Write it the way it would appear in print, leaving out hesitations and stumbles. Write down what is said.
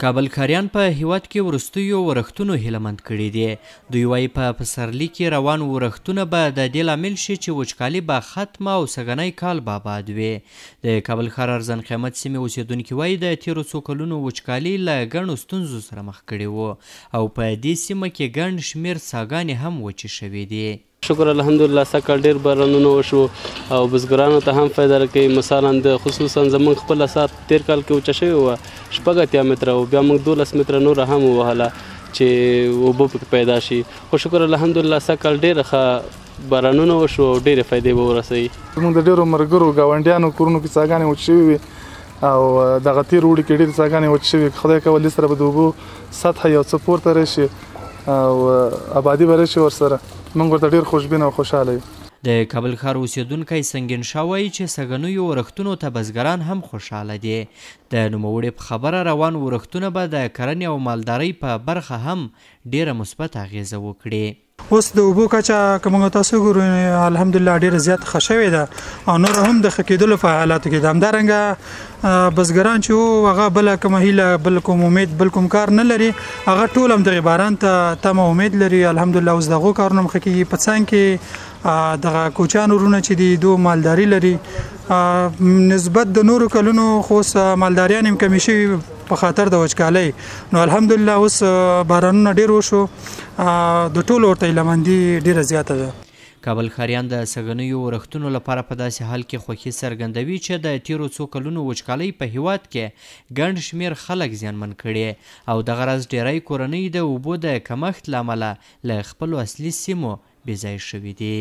کابلکاریان په هیواد کې وروستیو ورښتونو هیلهمند کړي دي. دوی وایي په پسرلي کې روان ورښتونه به د دې لامل شي چې وچکالي به ختمه او سږنی کال به آباد وي. د کابل ښار ارزن قیمت سیمې اوسیدونکي وایي د تیرو څو کلونو وچکالي له ګڼو ستونزو سره مخ کړي وو او په دې سیمه کې ګڼ شمېر څاګانې هم وچې شوي دي. شکر الحمدلله سږکال ډېر بارانونه وشو او بزګرانو ته هم فایده راکوي. مثلا د خصوصا زموږ خپله ساعت تېر کال کې وچه شوې وه 8 متره او بیا موږ 12 متره نوره هم ووهله چې اوبه پکې پیدا شي. خو شکر الحمدلله سږکال ډېره ښه بارانونه وشو او ډېرې فایدې به ورسوي. زموږ د ډېرو ملګرو ګاونډیانو کورونو کې څاګانې وچې شوې وي او دغه تېر اوړي کې ډېرې څاګانې وچې شوې. خدای کول دې سره به د اوبو سطحه یو څه پورته راشي او آبادي به راشي ورسره. موږ ورته ډېر خوشبین او خوشحاله یو. د کابل ښار اوسیدونکی سنګین شاه وایي چې سږنیو ورښتونو ته بزګران هم خوشحاله دي. د نوموړي په خبره روان ورښتونه به د کرنې او مالدارۍ په برخه هم ډېره مثبت اغیزه وکړي. اوس د اوبو کچه که موږ تاسو ګورو الحمدلله ډېره زیات ښه شوې ده او نور هم د ښه کېدلو په حالاتو کې ده. همدارنګه بزګران چې وو هغه بله کومه هیله بل کوم امید بل کوم کار نه لري هغه ټول هم دغې باران ته تمه امید لري. الحمدلله اوس د هغو کارونه هم ښه کېږي. په څنګ کې دغه کوچیان ورونه چې دي دو مالداري لري نسبت د نورو کلونو خو اوس مالداریان هم کمې شوي په خاطر د وچکالۍ. نو الحمدلله اوس بارانونه ډېر وشو د ټولو ورته هیلهمندي ډېره زیاته ده. کابل ښاریان د سږنیو ورښتونو لپاره په داسې حال کې خوښي څرګندوي چې د تیرو څو کلونو وچکالۍ په هیواد کې ګڼ شمېر خلک زیانمن کړي او دغه راز ډیری کورنۍ د اوبو د کمښت له امله له خپلو اصلي سیمو بې ځایه شوي دي.